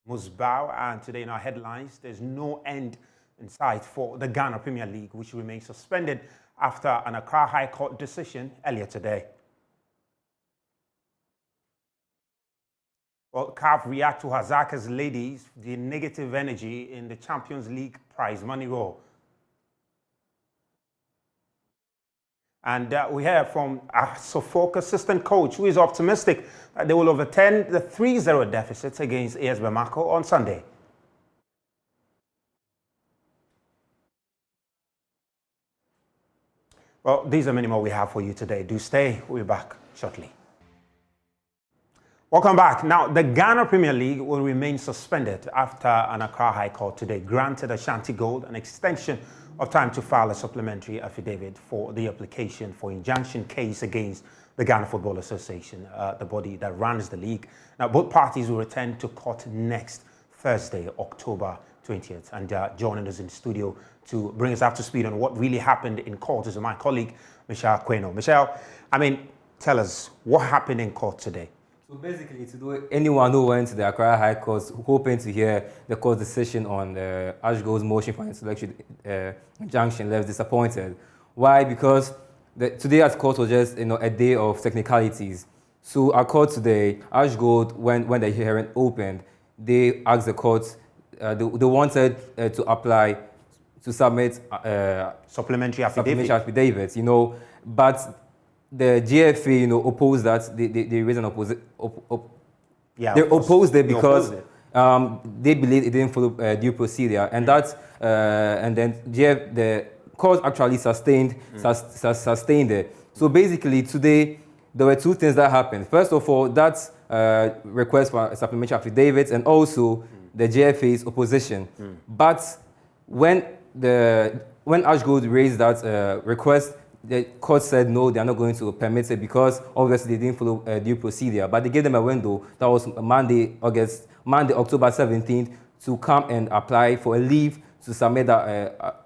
Musbao, and today in our headlines, there's no end in sight for the Ghana Premier League, which remains suspended after an Accra High Court decision earlier today. Well, CAF react to Hazaka's ladies, the negative energy in the Champions League prize money roll. And we hear from a Suffolk assistant coach who is optimistic that they will overturn the 3-0 deficit against AS Bamako on Sunday. Well, these are many more we have for you today. Do stay. We'll be back shortly. Welcome back. Now, the Ghana Premier League will remain suspended after an Accra High Court today granted Ashanti Gold an extension of time to file a supplementary affidavit for the application for injunction case against the Ghana Football Association, the body that runs the league. Now, both parties will return to court next Thursday, October 20th. And joining us in the studio to bring us up to speed on what really happened in court is my colleague, Michelle Queno. Michelle, tell us what happened in court today. So basically, anyone who went to the Accra High Court hoping to hear the court's decision on Ash Gold's motion for intellectual injunction left disappointed. Why? Because today at court was just a day of technicalities. So at court today, Ash Gold, when the hearing opened, they asked the court, they wanted to apply to submit supplementary affidavits, but the GFA, opposed that. They raised an they opposed it because they believe it didn't follow due procedure, and and then the court actually sustained it. So basically, today there were two things that happened. First of all, that request for supplementary affidavits, and also the GFA's opposition. But when Ash Gold raised that request, the court said no, they are not going to permit it because obviously they didn't follow due procedure. But they gave them a window that was Monday, October 17th, to come and apply for a leave to submit that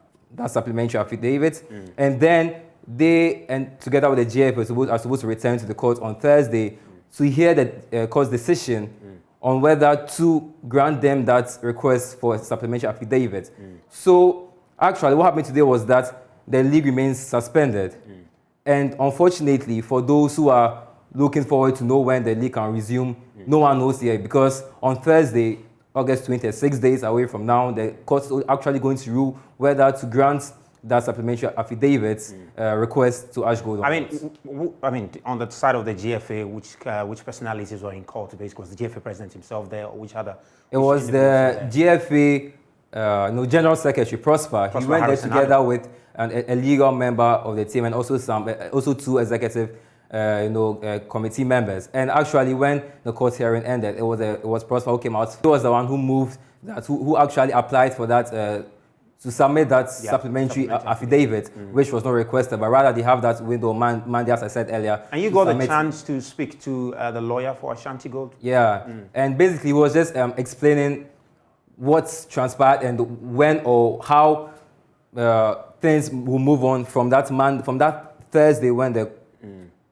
supplementary affidavit. And then together with the GFA, are supposed to return to the court on Thursday to hear the court's decision on whether to grant them that request for a supplementary affidavit. So actually, what happened today was that the league remains suspended. And unfortunately, for those who are looking forward to know when the league can resume, no one knows yet, because on Thursday, August 20th, 6 days away from now, the court is actually going to rule whether to grant that supplementary affidavit request to Ash Gold. On the side of the GFA, which personalities were in court? Basically, was the GFA president himself there, or which other? It was the GFA General Secretary Prosper. He went there together with a legal member of the team, and also two executive committee members. And actually, when the court hearing ended, it was Prosper who came out. He was the one who moved that, who actually applied for that to submit that supplementary affidavit, which was not requested, but rather they have that window Monday, as I said earlier. And you got the chance to speak to the lawyer for Ashanti Gold? Yeah, and basically he was just explaining what's transpired and when or how things will move on from that Thursday when the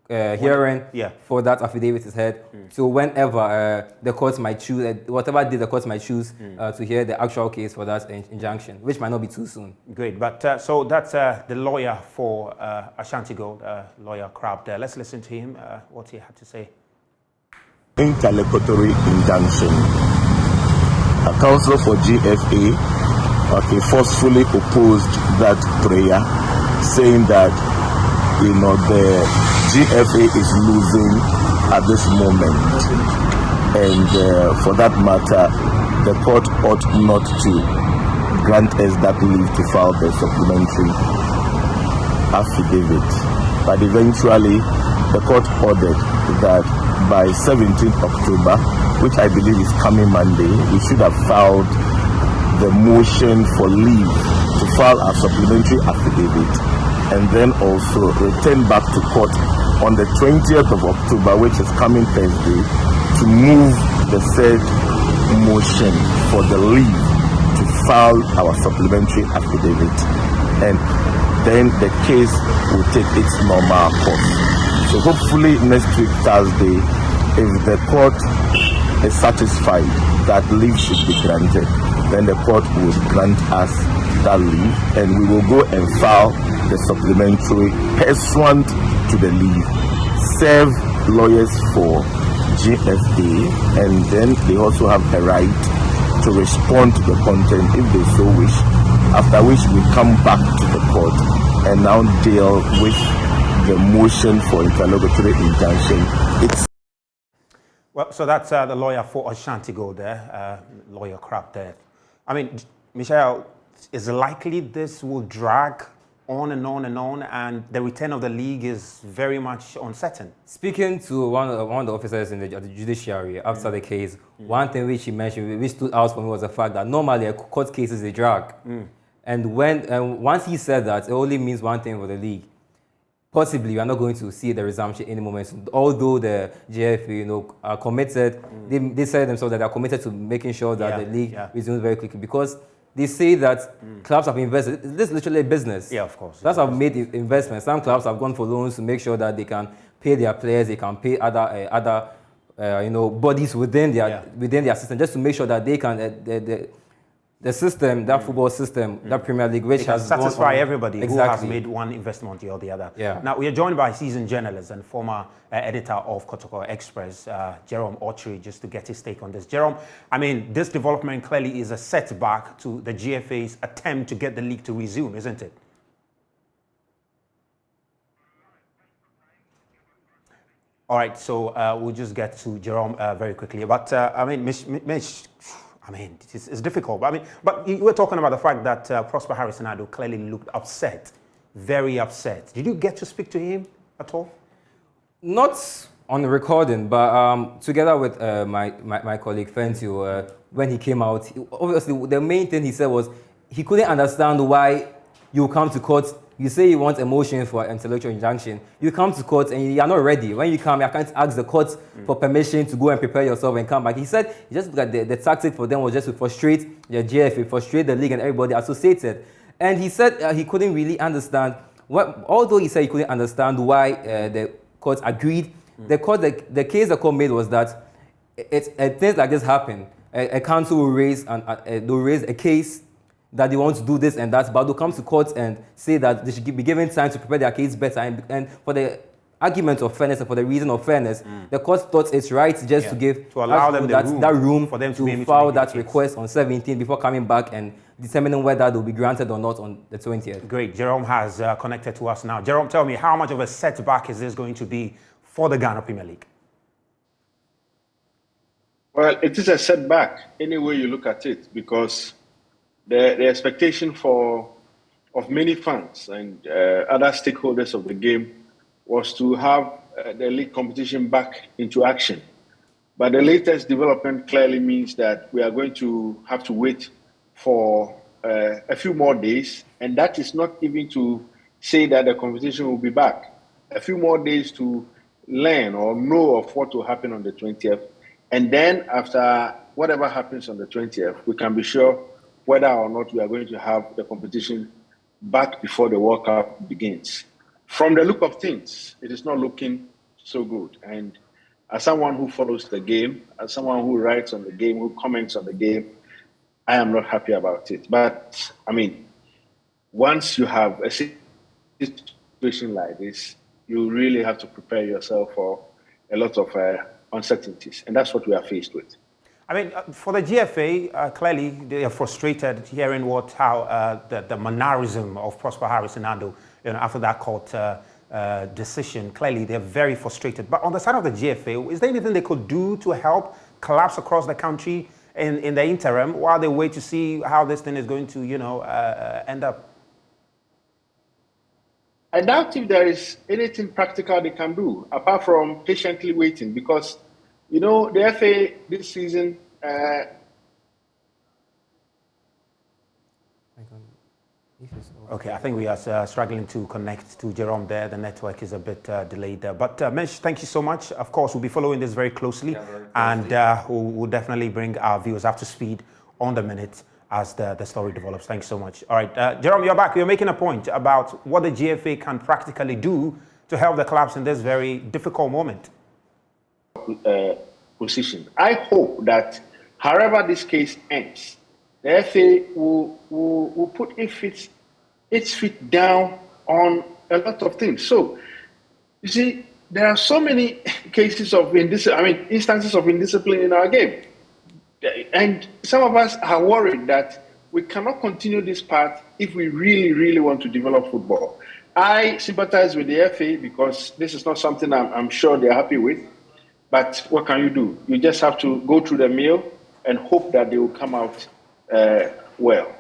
hearing for that affidavit is held to whenever the courts might choose, whatever day the courts might choose to hear the actual case for that injunction, which might not be too soon. Great, but so that's the lawyer for Ashanti Gold, lawyer Crab there. Let's listen to him, what he had to say. Interlocutory injunction. A counsel for GFA forcefully opposed that prayer, saying that the GFA is losing at this moment, and for that matter, the court ought not to grant us that leave to file the supplementary affidavit. But eventually, the court ordered that by 17th October, which I believe is coming Monday, we should have filed the motion for leave to file a supplementary affidavit, and then also return back to court on the 20th of October, which is coming Thursday, to move the said motion for the leave to file our supplementary affidavit, and then the case will take its normal course. So hopefully next week Thursday, if the court is satisfied that leave should be granted, then the court will grant us that leave, and we will go and file the supplementary pursuant to the leave, serve lawyers for GFA, and then they also have a right to respond to the content if they so wish, after which we come back to the court and now deal with the motion for interlocutory injunction. Well, so that's the lawyer for Ashanti Gold there, lawyer Crap there. I mean, Michelle, is it likely this will drag on and on and on, and the return of the league is very much uncertain? Speaking to one of the officers in the judiciary after the case, one thing which he mentioned, which stood out for me, was the fact that normally a court case is a drag. And once he said that, it only means one thing for the league. Possibly, we are not going to see the resumption any moment. So, although the GFA, are committed, they said themselves that they are committed to making sure that the league resumes very quickly, because they say that clubs have invested. This is literally a business. Yeah, of course. Clubs have made investments. Some clubs have gone for loans to make sure that they can pay their players, they can pay other bodies within their system, just to make sure that they can the system, that football system, that Premier League, which has satisfy everybody who has made one investment or the other. Yeah. Now, we are joined by seasoned journalist and former editor of Kotoko Express, Jerome Autry, just to get his take on this. Jerome, I mean, this development clearly is a setback to the GFA's attempt to get the league to resume, isn't it? All right, so we'll just get to Jerome very quickly. But, I mean, it's difficult. But you were talking about the fact that Prosper Harris-Nado clearly looked upset, very upset. Did you get to speak to him at all? Not on the recording, but together with my colleague Fentio, when he came out, obviously the main thing he said was he couldn't understand why you come to court. You say you want a motion for intellectual injunction. You come to court and you are not ready. When you come, you can't ask the court for permission to go and prepare yourself and come back. He said just that the tactic for them was just to frustrate the GFA, frustrate the league and everybody associated. And he said he couldn't really understand, although he said he couldn't understand why the court agreed. The case the court made was that things like this happen. A council will raise a case that they want to do this and that, but they'll come to court and say that they should be given time to prepare their case better. And for the argument of fairness and for the reason of fairness, the court thought it's right just to allow them that room for them to file that request on 17th before coming back and determining whether they'll be granted or not on the 20th. Great. Jerome has connected to us now. Jerome, tell me, how much of a setback is this going to be for the Ghana Premier League? Well, it is a setback any way you look at it, because the expectation of many fans and other stakeholders of the game was to have the league competition back into action. But the latest development clearly means that we are going to have to wait for a few more days, and that is not even to say that the competition will be back. A few more days to learn or know of what will happen on the 20th, and then after whatever happens on the 20th, we can be sure whether or not we are going to have the competition back before the World Cup begins. From the look of things, it is not looking so good. And as someone who follows the game, as someone who writes on the game, who comments on the game, I am not happy about it. But, I mean, once you have a situation like this, you really have to prepare yourself for a lot of uncertainties. And that's what we are faced with. I mean, for the GFA, clearly they are frustrated hearing how the mannerism of Prosper Harris-Nado, after that court decision. Clearly, they're very frustrated. But on the side of the GFA, is there anything they could do to help clubs across the country in the interim while they wait to see how this thing is going to, end up? I doubt if there is anything practical they can do apart from patiently waiting, because the FA this season. Okay, I think we are struggling to connect to Jerome there. The network is a bit delayed there. But Mesh, thank you so much. Of course, we'll be following this very closely, and we'll definitely bring our viewers up to speed on the minute as the story develops. Thanks so much. All right, Jerome, you're back. You're making a point about what the GFA can practically do to help the clubs in this very difficult moment. position. I hope that however this case ends, the FA will put its feet down on a lot of things. So, you see, there are so many cases of instances of indiscipline in our game. And some of us are worried that we cannot continue this path if we really, really want to develop football. I sympathize with the FA because this is not something I'm sure they're happy with. But what can you do? You just have to go through the mill and hope that they will come out well.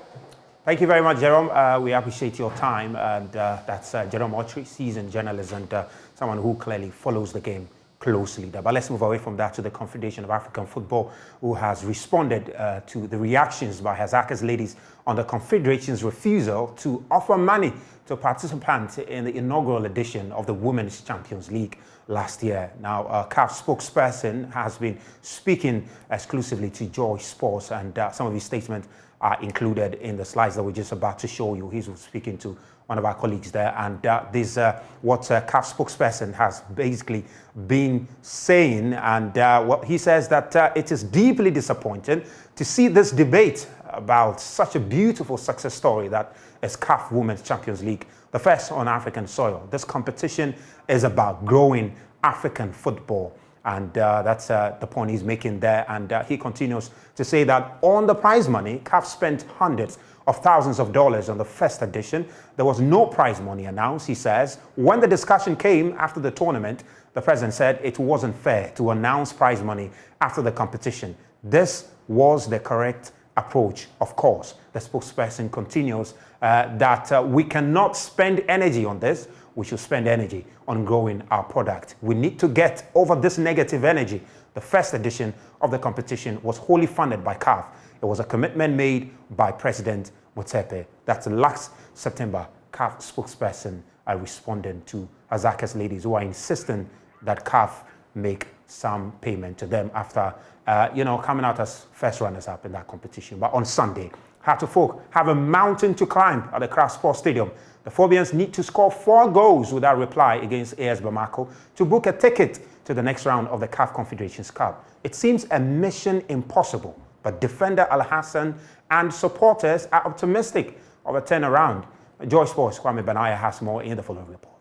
Thank you very much, Jerome. We appreciate your time. And that's Jerome Autry, seasoned journalist and someone who clearly follows the game closely. But let's move away from that to the Confederation of African Football, who has responded to the reactions by Hazaka's ladies on the Confederation's refusal to offer money to participants in the inaugural edition of the Women's Champions League last year. Now, a CAF spokesperson has been speaking exclusively to Joy Sports, and some of his statements are included in the slides that we're just about to show you. He's speaking to one of our colleagues there, and this what CAF spokesperson has basically been saying, and what he says that it is deeply disappointing to see this debate about such a beautiful success story that is CAF Women's Champions League, the first on African soil. This competition is about growing African football. And that's the point he's making there. And he continues to say that on the prize money, CAF spent hundreds of thousands of dollars on the first edition. There was no prize money announced, he says. When the discussion came after the tournament, the president said it wasn't fair to announce prize money after the competition. This was the correct approach, of course. The spokesperson continues that we cannot spend energy on this. We should spend energy on growing our product. We need to get over this negative energy. The first edition of the competition was wholly funded by CAF. It was a commitment made by President Motsepe. That's last September. CAF spokesperson responding to Hazaka's ladies who are insisting that CAF make some payment to them after, coming out as first runners-up in that competition. But on Sunday, Heart Folk have a mountain to climb at the CAF Sports Stadium. The Phobians need to score 4 goals without reply against AS Bamako to book a ticket to the next round of the CAF Confederations Cup. It seems a mission impossible, but defender Al Hassan and supporters are optimistic of a turnaround. Joy Sports' Kwame Banaya has more in the following report.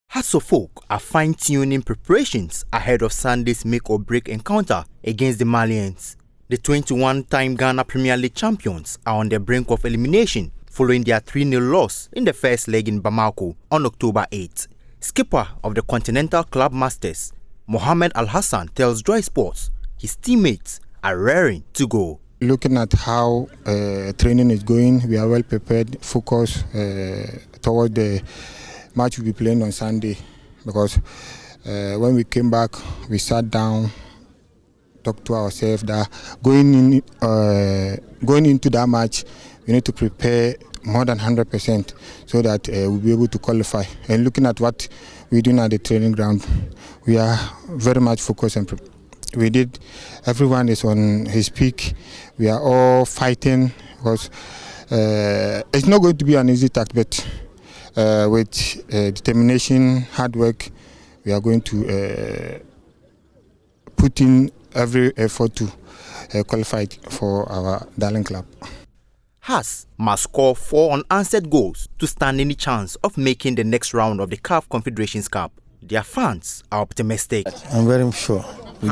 Hearts of Folk are fine-tuning preparations ahead of Sunday's make-or-break encounter against the Malians. The 21-time Ghana Premier League champions are on the brink of elimination following their 3-0 loss in the first leg in Bamako on October 8. Skipper of the Continental Club Masters, Mohamed Al Hassan, tells Joy Sports his teammates are raring to go. Looking at how training is going, we are well prepared, focused toward the match we'll be playing on Sunday. Because when we came back, we sat down, talked to ourselves that going into that match, we need to prepare more than 100% so that we'll be able to qualify. And looking at what we're doing at the training ground, we are very much focused and everyone is on his peak. We are all fighting because it's not going to be an easy task, but with determination, hard work, we are going to put in every effort to qualify for our darling club. Haas must score 4 unanswered goals to stand any chance of making the next round of the CAF Confederations Cup. Their fans are optimistic. I'm very sure. We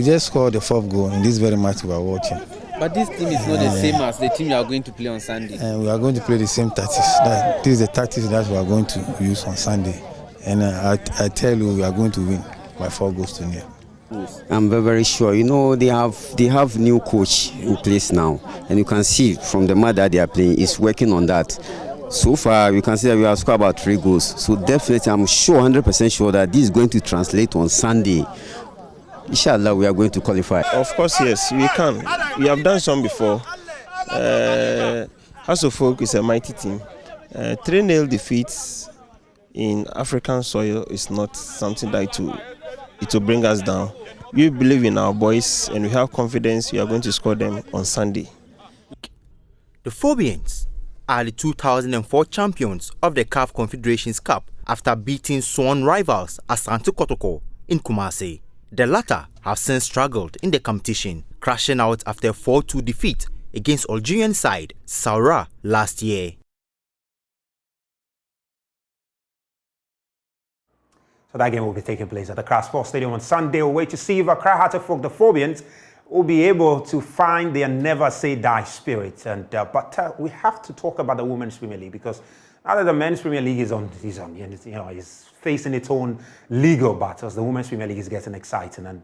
just scored the 4th goal in this very match we are watching. But this team is not the same as the team you are going to play on Sunday. And we are going to play the same tactics. This is the tactics that we are going to use on Sunday. And I tell you, we are going to win by 4-0. I'm very sure. You know, they have new coach in place now, and you can see from the match that they are playing, is working on that. So far, you can see that we have scored about 3 goals. So definitely, I'm sure, 100% sure that this is going to translate on Sunday. Inshallah, we are going to qualify. Of course, yes, we can. We have done some before. House of Folk is a mighty team. 3-0 defeats in African soil is not something that it will bring us down. We believe in our boys and we have confidence we are going to score them on Sunday. The Phobians are the 2004 champions of the CAF Confederations Cup after beating sworn rivals Asante Kotoko in Kumasi. The latter have since struggled in the competition, crashing out after a 4-2 defeat against Algerian side Saoura last year. So that game will be taking place at the Accra Sports Stadium on Sunday. We'll wait to see if Accra Heartford, the Phobians, will be able to find their never say die spirit. But we have to talk about the Women's Premier League, because now that the Men's Premier League is facing its own legal battles, the Women's Premier League is getting exciting. And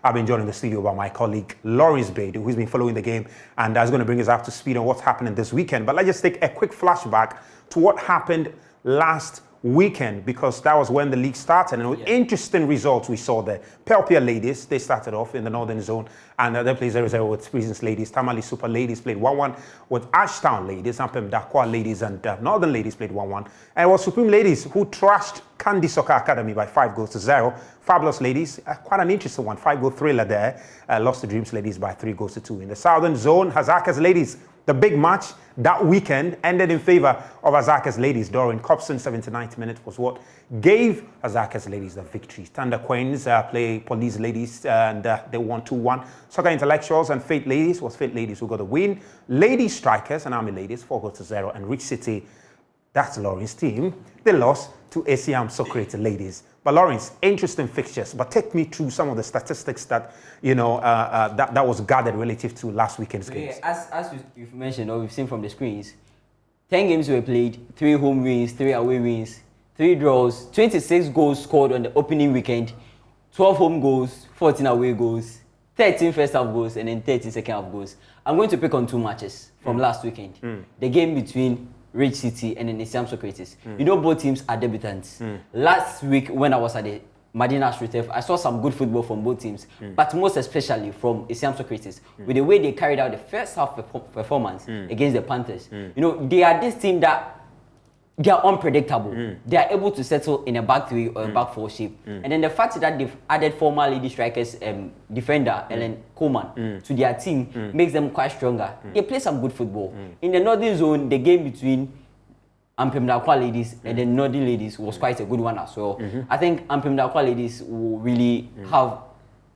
I've been joined in the studio by my colleague Lawrence Bade, who's been following the game and is going to bring us up to speed on what's happening this weekend. But let's just take a quick flashback to what happened last weekend, because that was when the league started, and interesting results we saw there. Pelpia Ladies, they started off in the Northern Zone, and they played 0-0 with Prisons Ladies. Tamale Super Ladies played 1-1 with Ashtown Ladies. Ampem Dakwa Ladies and Northern Ladies played 1-1. And it was Supreme Ladies who trashed Candy Soccer Academy by 5-0. Fabulous Ladies, quite an interesting one, 5-goal thriller there. Lost to Dreams Ladies by 3-2. In the Southern Zone, Hazakas Ladies, the big match that weekend ended in favor of Hazakas Ladies. Doreen Copson, 79th minute, was what gave Hazakas Ladies the victory. Thunder Queens play Police Ladies, and they won 2-1. Soccer Intellectuals and Fate Ladies was Fate Ladies who got the win. Lady Strikers and Army Ladies, 4-0. And Rich City, that's Lawrence's team, they lost to ACM Socrates Ladies. But Lawrence, interesting fixtures. But take me through some of the statistics that that was gathered relative to last weekend's games. As you've mentioned, or we've seen from the screens, 10 games were played, 3 home wins, 3 away wins, 3 draws, 26 goals scored on the opening weekend, 12 home goals, 14 away goals, 13 first half goals, and then 13 second half goals. I'm going to pick on 2 matches from last weekend. The game between Rich City and then Isiam Socrates. You know, both teams are debutants. Last week when I was at the Madina Street, I saw some good football from both teams, but most especially from Isiam Socrates, with the way they carried out the first half performance against the Panthers. You know, they are this team that they are unpredictable. They are able to settle in a back 3 or a back 4 shape. And then the fact that they've added former Lady Strikers defender Ellen Coleman to their team makes them quite stronger. They play some good football. In the Northern Zone, the game between Ampem Dakwa Ladies and the Northern Ladies was quite a good one as well. I think Ampem Dakwa Ladies will really have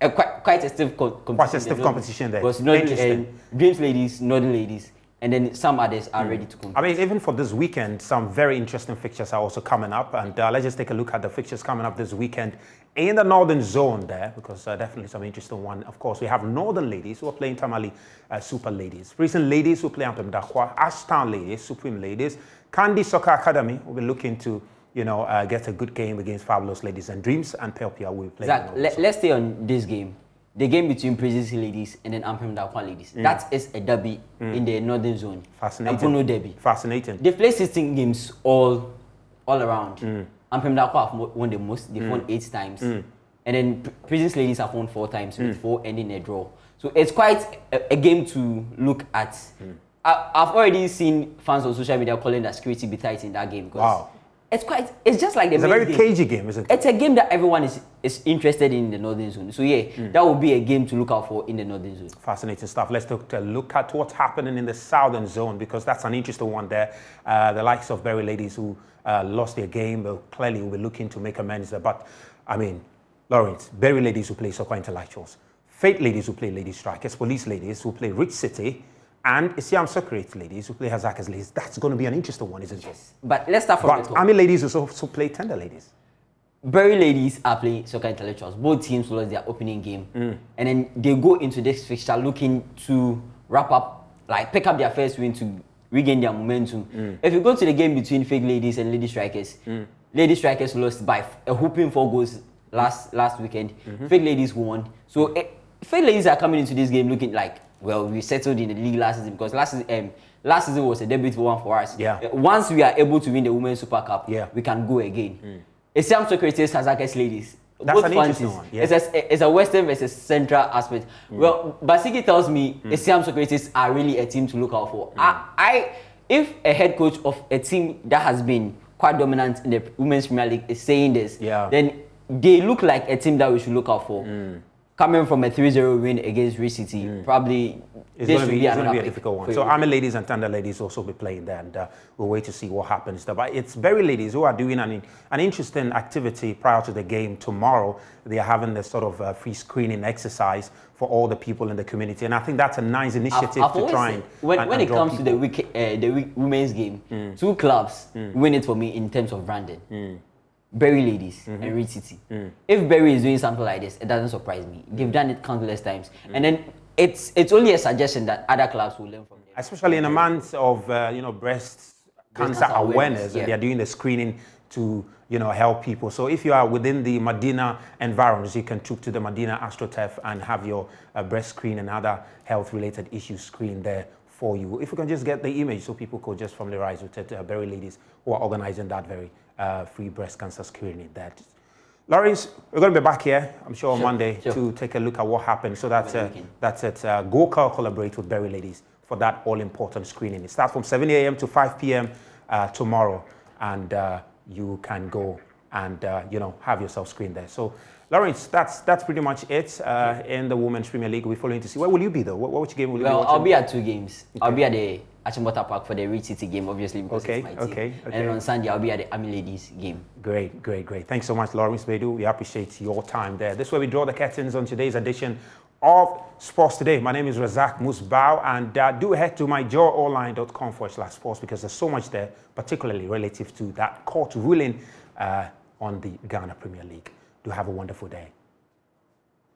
a quite a stiff competition there. Because Dreams Ladies, Northern Ladies, and then some others are ready to compete. I mean, even for this weekend, some very interesting fixtures are also coming up. And let's just take a look at the fixtures coming up this weekend in the Northern Zone there, because definitely some interesting one. Of course, we have Northern Ladies who are playing Tamale Super Ladies. Prison Ladies who play Ampem Dakwa. Ashtown Ladies, Supreme Ladies. Candy Soccer Academy will be looking to, get a good game against Fabulous Ladies, and Dreams and Pelpia will play. Zach, let's stay on this game. The game between Prisons Ladies and then Ampem Dakwa Ladies. That is a derby in the Northern Zone. Fascinating. Ampono derby. Fascinating. They play 16 games all around. Ampem Dakwa have won the most. They've won 8 times. And then Prisons Ladies have won 4 times, with 4 ending a draw. So it's quite a game to look at. I've already seen fans on social media calling that security be tight in that game. Wow. It's just like the It's a very cagey game, isn't it? It's a game that everyone is interested in the Northern Zone. So that will be a game to look out for in the Northern Zone. Fascinating stuff. Let's take a look at what's happening in the Southern Zone, because that's an interesting one there. The likes of Berry Ladies who lost their game, but clearly will be looking to make amends there. But, I mean, Lawrence, Berry Ladies who play Soccer Intellectuals, Fate Ladies who play Lady Strikers, Police Ladies who play Rich City, and Isiam Socrates Ladies who play Hazakas Ladies. That's going to be an interesting one, isn't it? But let's start from the top. Army Ladies also play Tender Ladies. Berry Ladies are playing Soccer Intellectuals. Both teams lost their opening game. And then they go into this fixture looking to wrap up, like pick up their first win to regain their momentum. If you go to the game between Fake Ladies and Lady Strikers, Lady Strikers lost by a whooping 4 goals last weekend. Fake Ladies won. So Fake Ladies are coming into this game looking like, well, we settled in the league last season, because last season was a debut one for us. Once we are able to win the Women's Super Cup, we can go again. Isiam Socrates, Hazakas Ladies. That's an interesting one. It's a Western versus Central aspect. Well, Basiki tells me Isiam Socrates are really a team to look out for. If a head coach of a team that has been quite dominant in the Women's Premier League is saying this, then they look like a team that we should look out for. Coming from a 3-0 win against Rich City, probably It's going to be a difficult one. So Army Ladies and Thunder Ladies also be playing there, and we'll wait to see what happens there. But it's Berry Ladies who are doing an interesting activity prior to the game tomorrow. They are having this sort of free screening exercise for all the people in the community, and I think that's a nice initiative to try and when it comes to the women's game, two clubs win it for me in terms of branding. Berry Ladies and Reed City. If Berry is doing something like this, it doesn't surprise me. They've done it countless times, and then it's only a suggestion that other clubs will learn from them. Especially in a month of breast cancer awareness, and they are doing the screening to help people. So if you are within the Medina environs, you can troop to the Medina AstroTurf and have your breast screen and other health-related issues screened there for you. If you can just get the image so people could just familiarize with it, Berry Ladies who are organizing that very free breast cancer screening. Lawrence, we're going to be back here, I'm sure, on Monday to take a look at what happened. So that's it. Go collaborate with Berry Ladies for that all-important screening. It starts from 7 a.m. to 5 p.m. Tomorrow, and you can go and have yourself screened there. So, Lawrence, that's pretty much it in the Women's Premier League. We're following to see. Where will you be, though? Which game will you be watching? I'll be at 2 games. Okay. I'll be at the Achimota Park for the Reed City game, obviously, because it's my team. Okay. And on Sunday, I'll be at the Army Ladies game. Great. Thanks so much, Lawrence Bedu. We appreciate your time there. This is where we draw the curtains on today's edition of Sports Today. My name is Razak Musbao, and do head to myjoyonline.com/sports because there's so much there, particularly relative to that court ruling on the Ghana Premier League. Do have a wonderful day.